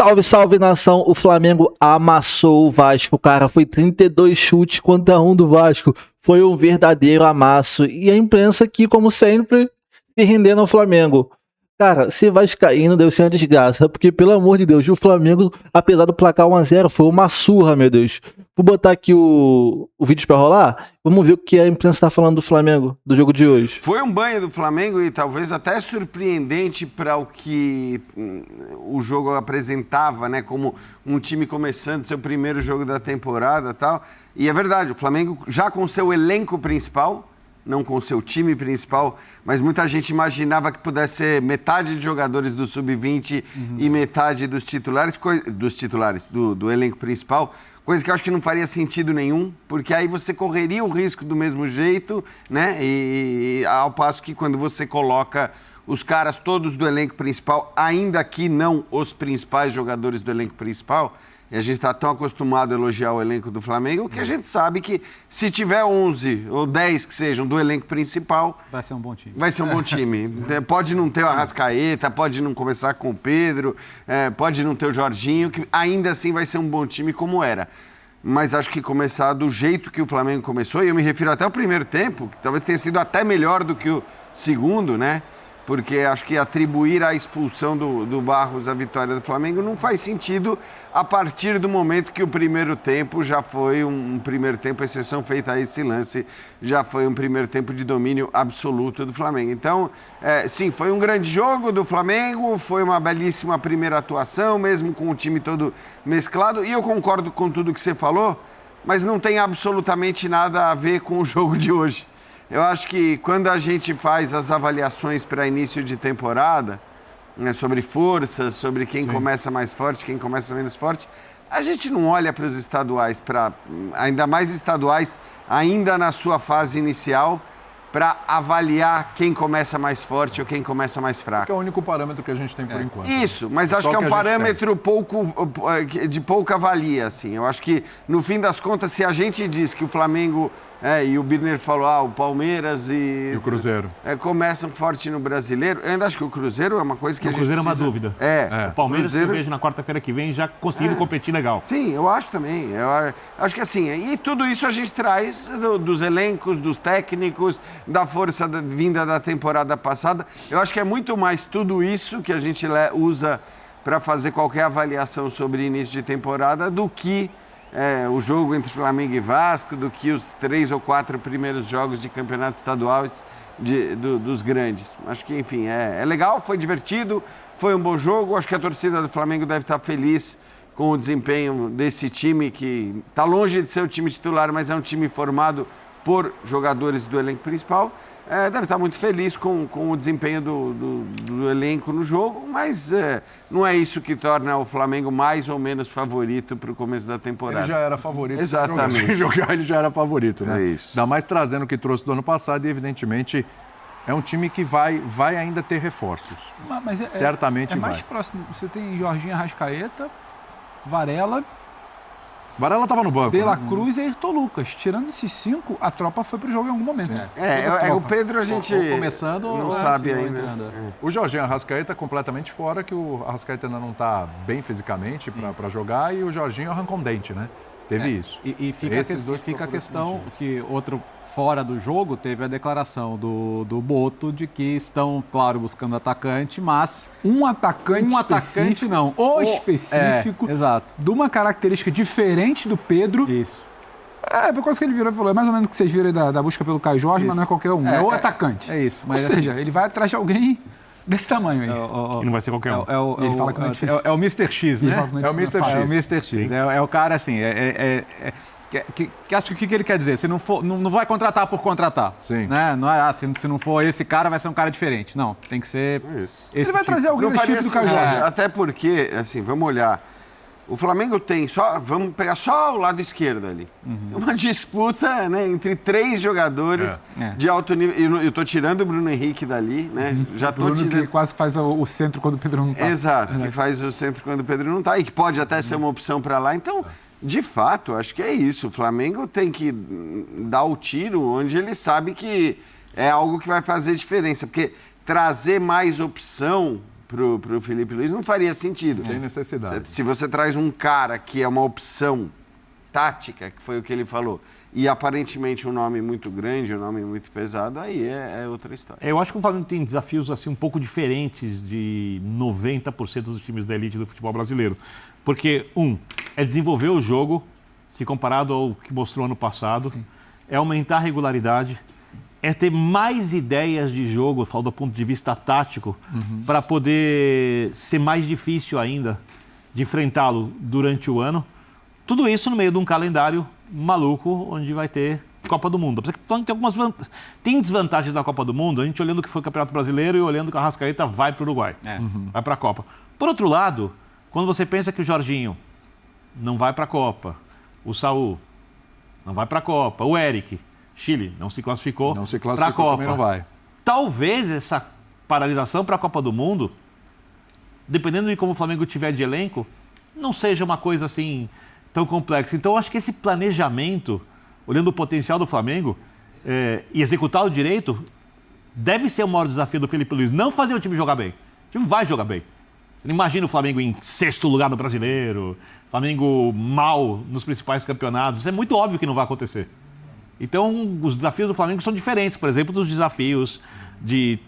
Salve, salve, nação. O Flamengo amassou o Vasco, cara. Foi 32 chutes contra 1 do Vasco. Foi um verdadeiro amasso. E a imprensa aqui, como sempre, se rendendo ao Flamengo. Cara, ser vascaíno deve ser uma desgraça, porque, pelo amor de Deus, o Flamengo, apesar do placar 1-0, foi uma surra, meu Deus. Vou botar aqui o vídeo pra rolar. Vamos ver o que a imprensa tá falando do Flamengo, do jogo de hoje. Foi um banho do Flamengo e talvez até surpreendente para o que o jogo apresentava, né? Como um time começando seu primeiro jogo da temporada e tal. E é verdade, o Flamengo já com seu elenco principal, não com o seu time principal, mas muita gente imaginava que pudesse ser metade de jogadores do Sub-20 e metade dos titulares, do elenco principal, coisa que eu acho que não faria sentido nenhum, porque aí você correria o risco do mesmo jeito, né? E ao passo que quando você coloca os caras todos do elenco principal, ainda que não os principais jogadores do elenco principal, e a gente está tão acostumado a elogiar o elenco do Flamengo que a gente sabe que se tiver 11 ou 10 que sejam do elenco principal... Vai ser um bom time. Vai ser um bom time. Pode não ter o Arrascaeta, pode não começar com o Pedro, pode não ter o Jorginho, que ainda assim vai ser um bom time como era. Mas acho que começar do jeito que o Flamengo começou, e eu me refiro até ao primeiro tempo, que talvez tenha sido até melhor do que o segundo, né? Porque acho que atribuir a expulsão do Barros à vitória do Flamengo não faz sentido a partir do momento que o primeiro tempo já foi um primeiro tempo, exceção feita a esse lance, já foi um primeiro tempo de domínio absoluto do Flamengo. Então, sim, foi um grande jogo do Flamengo, foi uma belíssima primeira atuação, mesmo com o time todo mesclado, e eu concordo com tudo que você falou, mas não tem absolutamente nada a ver com o jogo de hoje. Eu acho que quando a gente faz as avaliações para início de temporada, né, sobre forças, sobre quem começa mais forte, quem começa menos forte, a gente não olha para os estaduais, ainda mais estaduais, ainda na sua fase inicial, para avaliar quem começa mais forte ou quem começa mais fraco. Que é o único parâmetro que a gente tem por enquanto. Isso, mas acho que é um parâmetro de pouca valia, assim. Eu acho que, no fim das contas, se a gente diz que o Flamengo... e o Birner falou, o Palmeiras e o Cruzeiro começam forte no Brasileiro. Eu ainda acho que o Cruzeiro é uma coisa que a gente precisa... O Cruzeiro é uma dúvida. O Palmeiras Cruzeiro... que eu vejo na quarta-feira que vem já conseguindo competir legal. Sim, eu acho também. Eu acho que assim, e tudo isso a gente traz dos elencos, dos técnicos, da força vinda da temporada passada. Eu acho que é muito mais tudo isso que a gente usa para fazer qualquer avaliação sobre início de temporada do que o jogo entre Flamengo e Vasco, do que os 3 ou 4 primeiros jogos de campeonatos estaduais dos grandes. Acho que, enfim, é legal, foi divertido, foi um bom jogo. Acho que a torcida do Flamengo deve estar feliz com o desempenho desse time, que está longe de ser o time titular, mas é um time formado por jogadores do elenco principal. Deve estar muito feliz com o desempenho do elenco no jogo, mas não é isso que torna o Flamengo mais ou menos favorito para o começo da temporada. Ele já era favorito. Exatamente. Sem jogar, ele já era favorito, né? É isso. Ainda mais trazendo o que trouxe do ano passado e, evidentemente, é um time que vai ainda ter reforços. Mas certamente vai. É mais próximo. Você tem Jorginho, Arrascaeta, Varela... Varela estava no banco. De La Cruz e Ayrton Lucas. Tirando esses 5, a tropa foi pro jogo em algum momento. O Pedro a gente começando, não sabe ainda. O Jorginho Arrascaeta completamente fora, que o Arrascaeta ainda não está bem fisicamente para jogar, e o Jorginho arrancou um dente, né? Teve isso. E fica a questão que outro fora do jogo teve a declaração do Boto de que estão, claro, buscando atacante, mas um atacante não, específico, exato, de uma característica diferente do Pedro. Isso. Por causa que ele virou e falou, é mais ou menos o que vocês viram aí da busca pelo Caio Jorge, mas não é qualquer um, é o atacante. É isso. Ou seja, ele vai atrás de alguém desse tamanho aí. Que não vai ser qualquer um. Ele fala que não é difícil. É o Mr. X, né? É o Mr. X. É o Mr. X. É o cara, assim, que acho que o que ele quer dizer? Se não for, não vai contratar por contratar. Sim. Né? Não é se não for esse cara, vai ser um cara diferente. Não, tem que ser isso. Ele vai trazer alguém do tipo do Caio Jorge. Até porque, assim, vamos olhar. O Flamengo tem vamos pegar só o lado esquerdo ali. Uma disputa, né, entre 3 jogadores de alto nível. Eu estou tirando o Bruno Henrique dali, né? Já tô Bruno tirando... que quase faz o centro quando o Pedro não está. Exato, que faz o centro quando o Pedro não está e que pode até ser uma opção para lá. Então, de fato, acho que é isso. O Flamengo tem que dar o tiro onde ele sabe que é algo que vai fazer diferença. Porque trazer mais opção pro Felipe Luiz não faria sentido. Tem necessidade. Se você traz um cara que é uma opção tática, que foi o que ele falou, e aparentemente um nome muito grande, um nome muito pesado, aí é outra história. Eu acho que o Flamengo tem desafios assim um pouco diferentes de 90% dos times da elite do futebol brasileiro. Porque, é desenvolver o jogo, se comparado ao que mostrou ano passado, é aumentar a regularidade, é ter mais ideias de jogo, falo do ponto de vista tático, para poder ser mais difícil ainda de enfrentá-lo durante o ano. Tudo isso no meio de um calendário maluco, onde vai ter Copa do Mundo. Tem desvantagens na Copa do Mundo, a gente olhando o que foi o Campeonato Brasileiro e olhando que a Arrascaeta vai para o Uruguai, vai para a Copa. Por outro lado, quando você pensa que o Jorginho não vai para a Copa, o Saúl não vai para a Copa, o Eric, Chile, não se classificou para a Copa. Também não vai. Talvez essa paralisação para a Copa do Mundo, dependendo de como o Flamengo tiver de elenco, não seja uma coisa assim tão complexa. Então, eu acho que esse planejamento, olhando o potencial do Flamengo e executá-lo direito, deve ser o maior desafio do Felipe Luiz. Não fazer o time jogar bem. O time vai jogar bem. Você não imagina o Flamengo em 6º lugar no Brasileiro, Flamengo mal nos principais campeonatos. Isso é muito óbvio que não vai acontecer. Então, os desafios do Flamengo são diferentes, por exemplo, dos desafios de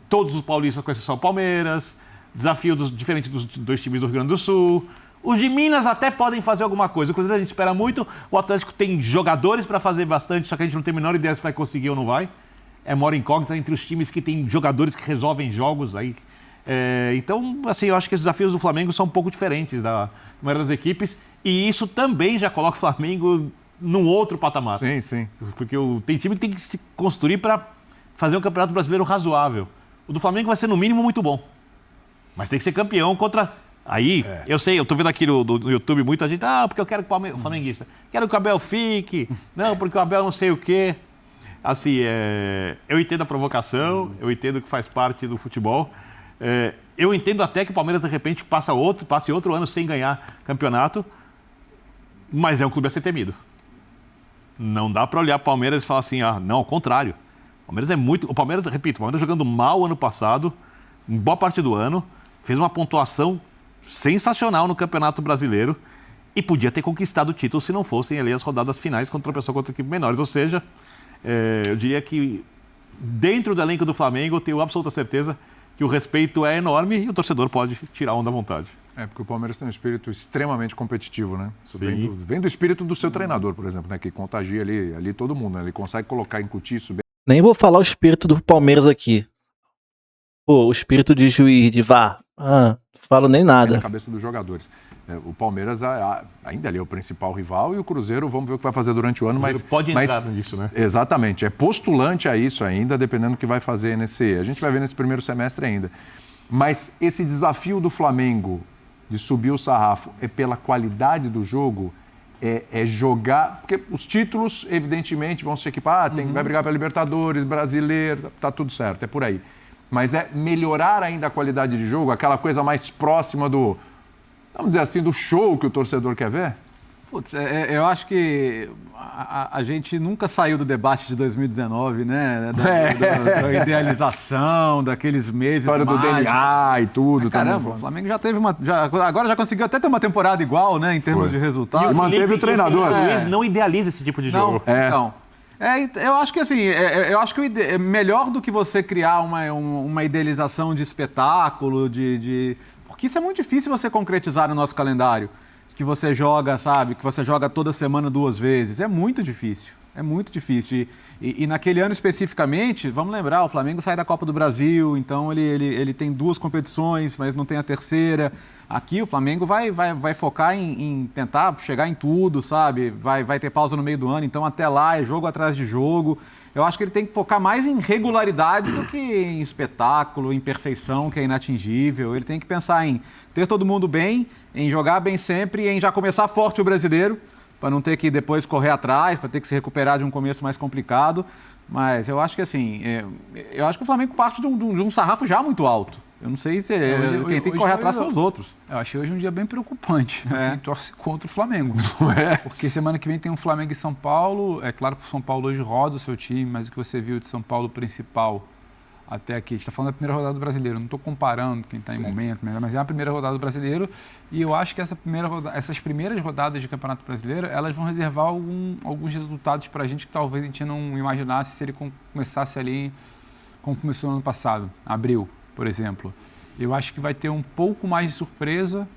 todos os paulistas, com exceção do Palmeiras, desafio diferente dos 2 times do Rio Grande do Sul. Os de Minas até podem fazer alguma coisa. O Cruzeiro a gente espera muito, o Atlético tem jogadores para fazer bastante, só que a gente não tem a menor ideia se vai conseguir ou não vai. É maior incógnita entre os times que têm jogadores que resolvem jogos aí. Então, assim, eu acho que os desafios do Flamengo são um pouco diferentes da maioria das equipes, e isso também já coloca o Flamengo num outro patamar. Sim, sim. Porque tem time que tem que se construir para fazer um campeonato brasileiro razoável. O do Flamengo vai ser, no mínimo, muito bom. Mas tem que ser campeão contra... Aí, eu sei, eu tô vendo aqui no YouTube muita gente, porque eu quero que o flamenguista, quero que o Abel fique, não, porque o Abel não sei o quê. Assim, eu entendo a provocação, eu entendo que faz parte do futebol. Eu entendo até que o Palmeiras, de repente, passe outro ano sem ganhar campeonato, mas é um clube a ser temido. Não dá para olhar o Palmeiras e falar assim, não, ao contrário. O Palmeiras, repito, o Palmeiras jogando mal ano passado, em boa parte do ano, fez uma pontuação sensacional no Campeonato Brasileiro e podia ter conquistado o título se não fossem ali as rodadas finais contra equipes menores. Ou seja, eu diria que dentro do elenco do Flamengo eu tenho absoluta certeza que o respeito é enorme e o torcedor pode tirar onda à vontade. Porque o Palmeiras tem um espírito extremamente competitivo, né? Isso vem do espírito do seu treinador, por exemplo, né? Que contagia ali todo mundo, né? Ele consegue incutir isso bem. Nem vou falar o espírito do Palmeiras aqui. O espírito de juiz, de VAR. Falo nem nada. Na cabeça dos jogadores. O Palmeiras ainda ali é o principal rival e o Cruzeiro, vamos ver o que vai fazer durante o ano. Mas pode entrar nisso, né? Exatamente. É postulante a isso ainda, dependendo do que vai fazer a gente vai ver nesse primeiro semestre ainda. Mas esse desafio do Flamengo de subir o sarrafo é pela qualidade do jogo, é jogar... Porque os títulos, evidentemente, vão se equipar, vai brigar pela Libertadores, Brasileiro, tá tudo certo, é por aí. Mas é melhorar ainda a qualidade de jogo, aquela coisa mais próxima do, vamos dizer assim, do show que o torcedor quer ver? Putz, eu acho que a gente nunca saiu do debate de 2019, né? Da idealização, daqueles meses história do DNA e tudo. Caramba, o Flamengo já teve agora já conseguiu até ter uma temporada igual, né? Em termos de resultados. E manteve o treinador. O Luiz não idealiza esse tipo de jogo. Então... eu acho que assim, eu acho que é melhor do que você criar uma idealização de espetáculo, porque isso é muito difícil você concretizar no nosso calendário. Que você joga, que você joga toda semana 2 vezes. É muito difícil. E naquele ano especificamente, vamos lembrar, o Flamengo sai da Copa do Brasil, então ele tem 2 competições, mas não tem a terceira. Aqui o Flamengo vai focar em tentar chegar em tudo, vai ter pausa no meio do ano, então até lá é jogo atrás de jogo. Eu acho que ele tem que focar mais em regularidade do que em espetáculo, em perfeição, que é inatingível. Ele tem que pensar em ter todo mundo bem, em jogar bem sempre e em já começar forte o brasileiro, para não ter que depois correr atrás, para ter que se recuperar de um começo mais complicado. Mas eu acho que assim, eu acho que o Flamengo parte de um sarrafo já muito alto. Eu não sei se quem tem que correr atrás são os outros. Eu achei hoje um dia bem preocupante. Quem torce contra o Flamengo. Porque semana que vem tem um Flamengo e São Paulo. É claro que o São Paulo hoje roda o seu time, mas o que você viu de São Paulo principal até aqui. A gente está falando da primeira rodada do Brasileiro. Não estou comparando quem está em momento, mas é a primeira rodada do Brasileiro. E eu acho que essas primeiras rodadas de Campeonato Brasileiro, elas vão reservar alguns resultados para a gente que talvez a gente não imaginasse se ele começasse ali como começou no ano passado, abril, por exemplo. Eu acho que vai ter um pouco mais de surpresa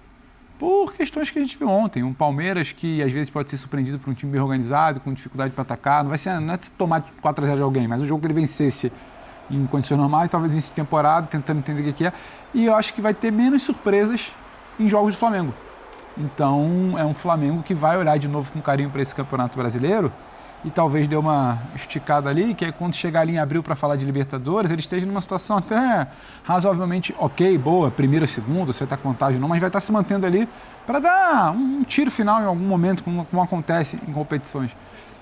por questões que a gente viu ontem. Um Palmeiras que às vezes pode ser surpreendido por um time bem organizado, com dificuldade para atacar. Não é tomar 4-0 de alguém, mas o jogo que ele vencesse em condições normais, talvez início de temporada, tentando entender o que é. E eu acho que vai ter menos surpresas em jogos do Flamengo. Então, é um Flamengo que vai olhar de novo com carinho para esse Campeonato Brasileiro e talvez dê uma esticada ali, que aí quando chegar ali em abril para falar de Libertadores, ele esteja numa situação até razoavelmente ok, boa, primeira, segunda, você está contágio não, mas vai estar se mantendo ali para dar um tiro final em algum momento, como acontece em competições.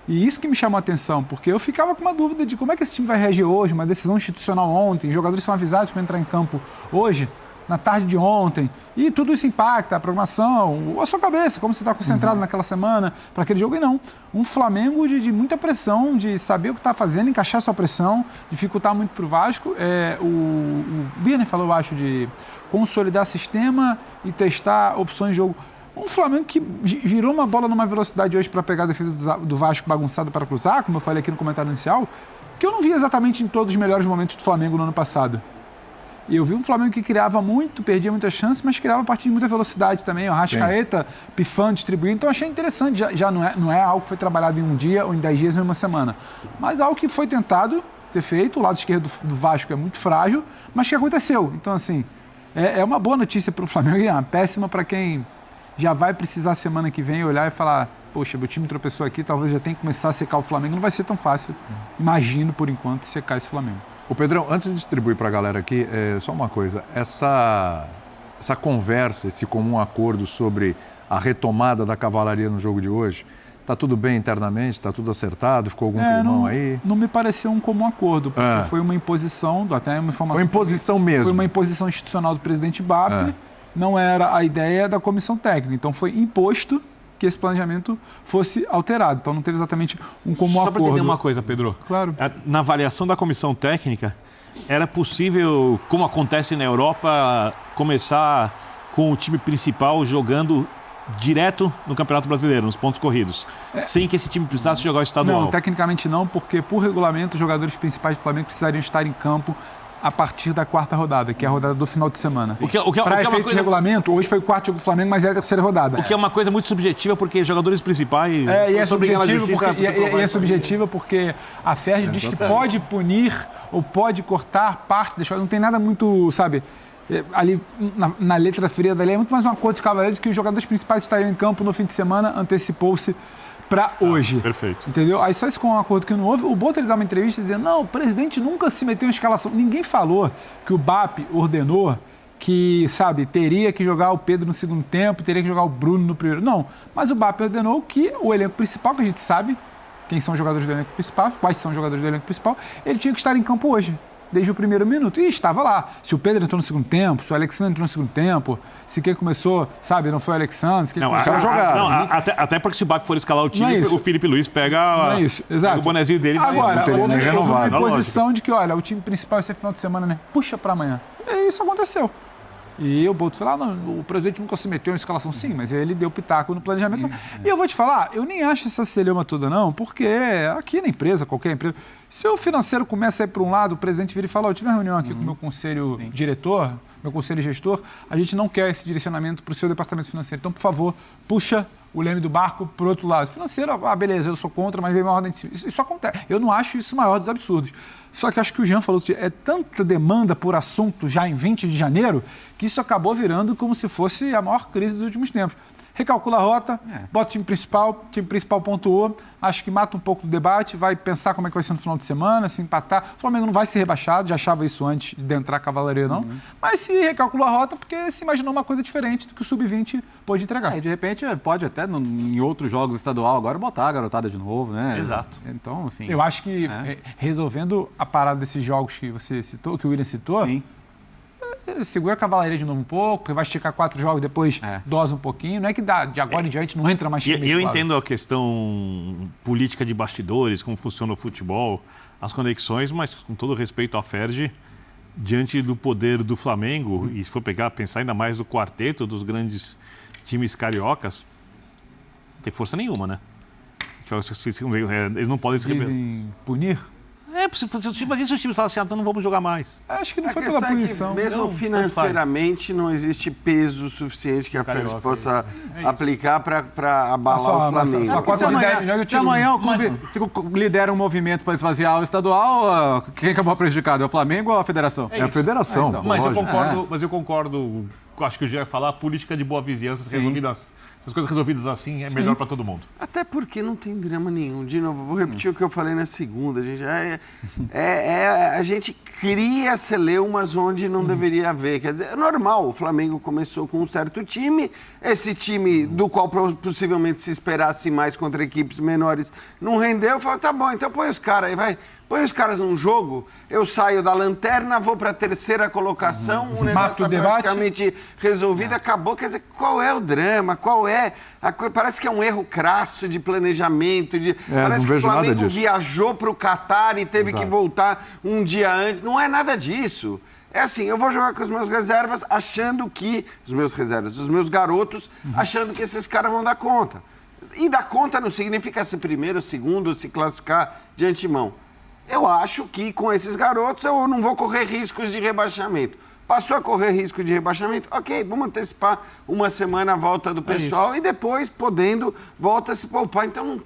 E isso que me chamou a atenção, porque eu ficava com uma dúvida de como é que esse time vai reagir hoje, uma decisão institucional ontem, os jogadores são avisados para entrar em campo hoje, na tarde de ontem, e tudo isso impacta a programação, a sua cabeça, como você está concentrado naquela semana para aquele jogo, e não. Um Flamengo de muita pressão, de saber o que está fazendo, encaixar sua pressão, dificultar muito para o Vasco. O Birner falou, eu acho, de consolidar sistema e testar opções de jogo. Um Flamengo que girou uma bola numa velocidade hoje para pegar a defesa do Vasco bagunçada para cruzar, como eu falei aqui no comentário inicial, que eu não vi exatamente em todos os melhores momentos do Flamengo no ano passado. E eu vi um Flamengo que criava muito, perdia muitas chances, mas criava a partir de muita velocidade também. O Arrascaeta pifando, distribuindo. Então, achei interessante. Já não é algo que foi trabalhado em um dia ou em 10 dias ou em uma semana. Mas algo que foi tentado ser feito. O lado esquerdo do Vasco é muito frágil, mas que aconteceu. Então, assim, é uma boa notícia para o Flamengo e é uma péssima para quem já vai precisar semana que vem olhar e falar: poxa, meu time tropeçou aqui, talvez já tenha que começar a secar o Flamengo. Não vai ser tão fácil, imagino, por enquanto, secar esse Flamengo. Ô Pedrão, antes de distribuir para a galera aqui, só uma coisa. Essa conversa, esse comum acordo sobre a retomada da cavalaria no jogo de hoje, está tudo bem internamente? Está tudo acertado? Ficou algum climão aí? Não me pareceu um comum acordo, porque foi uma imposição, até uma informação... Foi imposição mesmo. Foi uma imposição institucional do presidente BAP, não era a ideia da comissão técnica. Então foi imposto que esse planejamento fosse alterado. Então não teve exatamente um comum acordo. Só para entender uma coisa, Pedro. Claro. Na avaliação da comissão técnica, era possível, como acontece na Europa, começar com o time principal jogando direto no Campeonato Brasileiro, nos pontos corridos, sem que esse time precisasse jogar o estadual? Não, tecnicamente não, porque por regulamento os jogadores principais do Flamengo precisariam estar em campo a partir da 4ª rodada, que é a rodada do final de semana. Para efeito de regulamento, hoje foi o 4º jogo do Flamengo, mas é a 3ª rodada. O que é uma coisa muito subjetiva, porque jogadores principais... E é subjetiva porque a FERJ diz que pode punir ou pode cortar parte, não tem nada muito, sabe... Ali na letra fria da lei é muito mais um acordo de cavaleiros que os jogadores principais estariam em campo no fim de semana, antecipou-se para hoje. Perfeito. Entendeu? Aí só isso com um acordo que não houve. O Boto ele dá uma entrevista dizendo: não, o presidente nunca se meteu em escalação. Ninguém falou que o BAP ordenou que, sabe, teria que jogar o Pedro no segundo tempo, teria que jogar o Bruno no primeiro. Não. Mas o BAP ordenou que o elenco principal, que a gente sabe quem são os jogadores do elenco principal, quais são os jogadores do elenco principal, ele tinha que estar em campo hoje, desde o primeiro minuto. E estava lá. Se o Pedro entrou no segundo tempo, se o Alexandre entrou no segundo tempo, se quem começou, sabe, não foi o Alexandre, se quem começou a jogar. Até porque se o BAP for escalar o time, o Felipe Luiz pega o bonezinho dele. Agora, houve uma imposição de que, olha, o time principal esse final de semana, né? Puxa para amanhã. E isso aconteceu. E o Boto falou: não, o presidente nunca se meteu em escalação. Sim, mas ele deu pitaco no planejamento. E eu vou te falar, eu nem acho essa celeuma toda não, porque aqui na empresa, qualquer empresa, se o financeiro começa a ir para um lado, o presidente vira e fala: eu tive uma reunião aqui com o meu conselho diretor, meu conselho gestor, a gente não quer esse direcionamento para o seu departamento financeiro. Então, por favor, puxa o leme do barco para o outro lado. Financeiro, beleza, eu sou contra, mas vem uma ordem de cima. Isso acontece. Eu não acho isso o maior dos absurdos. Só que acho que o Jean falou que é tanta demanda por assunto já em 20 de janeiro que isso acabou virando como se fosse a maior crise dos últimos tempos. Recalcula a rota, bota o time principal pontuou, acho que mata um pouco do debate, vai pensar como é que vai ser no final de semana, se empatar. O Flamengo não vai ser rebaixado, já achava isso antes de entrar a cavalaria, não. Mas se recalculou a rota, porque se imaginou uma coisa diferente do que o Sub-20 pôde entregar. De repente, pode até, em outros jogos estadual, agora botar a garotada de novo, né? Exato. Então, assim... Eu acho que, resolvendo a parada desses jogos que você citou, que o William citou... Sim. Segura a cavalaria de novo um pouco, porque vai esticar 4 jogos, depois dosa um pouquinho. Não é que de agora em diante não entra mais time. Eu entendo a questão política de bastidores, como funciona o futebol, as conexões, mas com todo respeito à FERJ, diante do poder do Flamengo, e se for pensar ainda mais no quarteto dos grandes times cariocas, não tem força nenhuma, né? Eles não podem se rebelar. Dizem punir? Mas e se os times falam assim, então não vamos jogar mais? Acho que não A foi questão pela é que punição. mesmo Não, financeiramente não existe peso suficiente que a Félix Carioca, possa aplicar para abalar Só- o Flamengo. só Porque se cota de 10 amanhã, milhões eu se tiro amanhã o clube se lidera um movimento para esvaziar o estadual, quem acabou prejudicado? É o Flamengo ou a federação? É a federação. então. Mas lógico. eu concordo, acho que o Gê vai falar, a política de boa vizinhança resolvidas, essas coisas resolvidas assim é melhor para todo mundo. Até porque não tem drama nenhum. De novo, vou repetir o que eu falei na segunda. A gente cria celeumas onde não deveria haver. Quer dizer, é normal. O Flamengo começou com um certo time. Esse time, do qual possivelmente se esperasse mais contra equipes menores, não rendeu. Falei, tá bom, então põe os caras aí, vai. Põe os caras num jogo, eu saio da lanterna, vou para a terceira colocação, o negócio Mata o está debate. praticamente resolvido, acabou. Quer dizer, qual é o drama? Qual é? Parece que é um erro crasso de planejamento. Parece não que o vejo nada Flamengo disso. viajou para o Catar e teve que voltar um dia antes. Não é nada disso. É assim, eu vou jogar com os meus reservas achando que... Os meus garotos, achando que esses caras vão dar conta. E dar conta não significa ser primeiro, segundo, se classificar de antemão. Eu acho que com esses garotos eu não vou correr riscos de rebaixamento. Passou a correr risco de rebaixamento? Ok, vamos antecipar uma semana a volta do pessoal e depois, podendo, volta a se poupar. Então,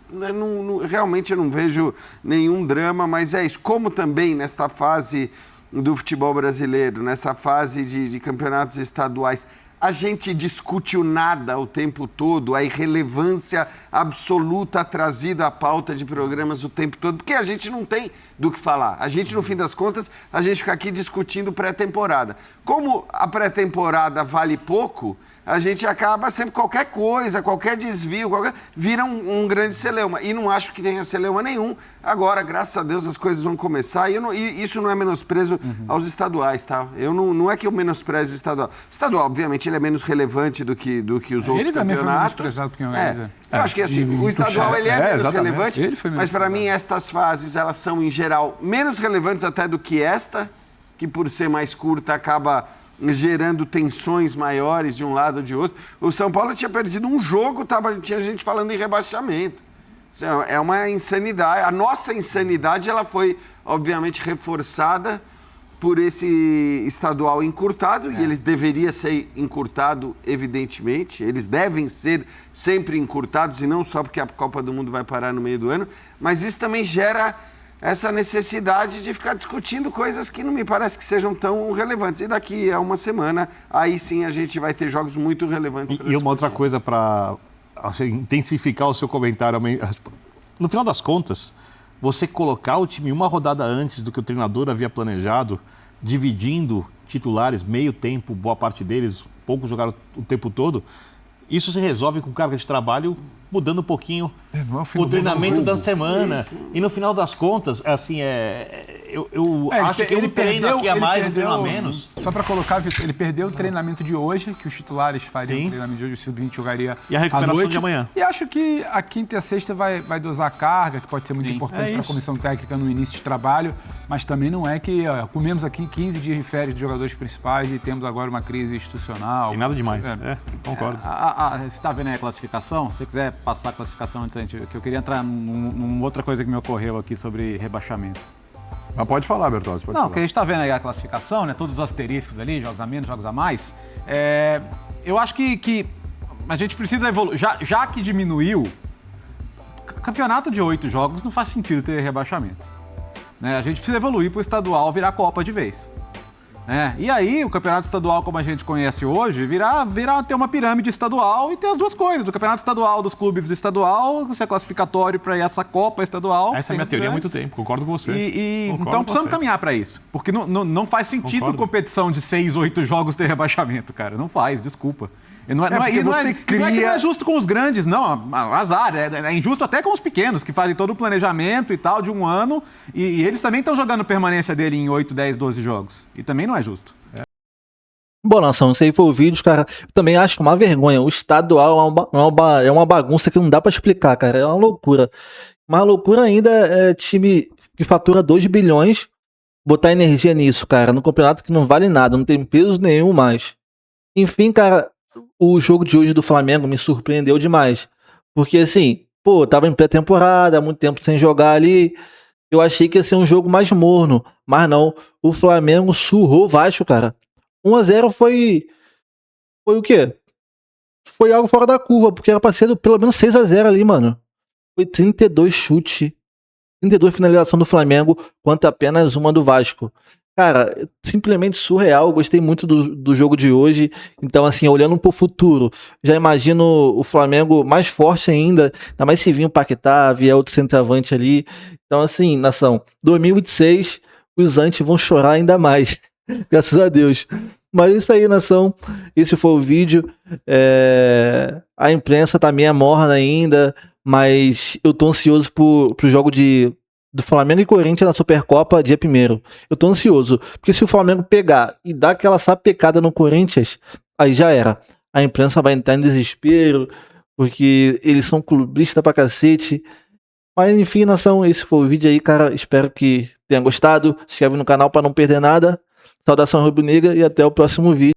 realmente eu não vejo nenhum drama, mas é isso. Como também nesta fase do futebol brasileiro, nessa fase de campeonatos estaduais, a gente discute o nada o tempo todo, a irrelevância absoluta trazida à pauta de programas o tempo todo, porque a gente não tem do que falar. A gente, no fim das contas, a gente fica aqui discutindo pré-temporada. Como a pré-temporada vale pouco, a gente acaba sempre qualquer coisa, qualquer desvio, vira um grande celeuma. E não acho que tenha celeuma nenhum. Agora, graças a Deus, as coisas vão começar. E isso não é menosprezo aos estaduais, tá? Não é que eu menosprezo o estadual. O estadual, obviamente, ele é menos relevante do que os outros Ele também foi campeonatos. menosprezado porque organiza. Eu acho que assim, o estadual ele é menos exatamente. relevante, Ele foi menos mas para mim estas fases, elas são, em geral, menos relevantes até do que esta, que por ser mais curta acaba gerando tensões maiores de um lado ou de outro. O São Paulo tinha perdido um jogo, tinha gente falando em rebaixamento. Isso é uma insanidade. A nossa insanidade ela foi, obviamente, reforçada por esse estadual encurtado, e ele deveria ser encurtado, evidentemente. Eles devem ser sempre encurtados, e não só porque a Copa do Mundo vai parar no meio do ano, mas isso também gera essa necessidade de ficar discutindo coisas que não me parece que sejam tão relevantes. E daqui a uma semana, aí sim a gente vai ter jogos muito relevantes. E uma outra coisa para intensificar o seu comentário. No final das contas, você colocar o time uma rodada antes do que o treinador havia planejado, dividindo titulares, meio tempo, boa parte deles, poucos jogaram o tempo todo, isso se resolve com carga de trabalho, mudando um pouquinho o treinamento da semana. E no final das contas, assim, eu acho que ele treino aqui a mais, um treino a menos. Só para colocar, Vitor, ele perdeu o treinamento de hoje, que os titulares fariam o treinamento de hoje, o sub-20 jogaria e a recuperação à noite, de amanhã. E acho que a quinta e a sexta vai dosar a carga, que pode ser muito importante para a comissão técnica no início de trabalho, mas também não é que comemos aqui 15 dias de férias dos jogadores principais e temos agora uma crise institucional. Tem nada demais, concordo. Você está vendo aí a classificação? Se você quiser passar a classificação antes, que eu queria entrar numa outra coisa que me ocorreu aqui sobre rebaixamento. Mas pode falar, Bertozzi, pode Não, falar. porque a gente está vendo aí a classificação, né? Todos os asteriscos ali, jogos a menos, jogos a mais. Eu acho que a gente precisa evoluir. Já que diminuiu, campeonato de 8 jogos não faz sentido ter rebaixamento. Né? A gente precisa evoluir para o estadual virar Copa de vez. E aí, o campeonato estadual, como a gente conhece hoje, virar ter uma pirâmide estadual e ter as duas coisas. O campeonato estadual dos clubes do estadual, ser classificatório para essa Copa estadual. Essa é a minha teoria há muito tempo, concordo com você. Então precisamos caminhar para isso. Porque não faz sentido competição de 6, 8 jogos ter rebaixamento, cara. Não faz, desculpa. Não é que não é justo com os grandes, não. Azar. É injusto até com os pequenos, que fazem todo o planejamento e tal de um ano. E eles também estão jogando permanência dele em 8, 10, 12 jogos. E também não é justo. Bom, Nação, não sei se foi o vídeo, cara. Eu também acho uma vergonha. O estadual é uma bagunça que não dá pra explicar, cara. É uma loucura. Uma loucura ainda é time que fatura 2 bilhões botar energia nisso, cara, no campeonato que não vale nada, não tem peso nenhum mais. Enfim, cara, o jogo de hoje do Flamengo me surpreendeu demais. Porque assim, pô, tava em pré-temporada, há muito tempo sem jogar ali. Eu achei que ia ser um jogo mais morno, mas não. O Flamengo surrou o Vasco, cara. 1-0 foi o quê? Foi algo fora da curva, porque era pra ser pelo menos 6-0 ali, mano. Foi 32 chute, 32 finalização do Flamengo, quanto apenas uma do Vasco. Cara, simplesmente surreal. Eu gostei muito do jogo de hoje. Então, assim, olhando pro futuro, já imagino o Flamengo mais forte ainda mais se vir o Paquetá, vier outro centroavante ali. Então, assim, nação, 2026, os antes vão chorar ainda mais. Graças a Deus. Mas é isso aí, nação. Esse foi o vídeo. A imprensa tá meio morna ainda, mas eu tô ansioso pro jogo do Flamengo e Corinthians na Supercopa dia 1º. Eu tô ansioso, porque se o Flamengo pegar e dar aquela sapecada no Corinthians, aí já era. A imprensa vai entrar em desespero, porque eles são clubistas pra cacete. Mas enfim, nação, esse foi o vídeo aí, cara. Espero que tenha gostado. Se inscreve no canal pra não perder nada. Saudação rubro-negra e até o próximo vídeo.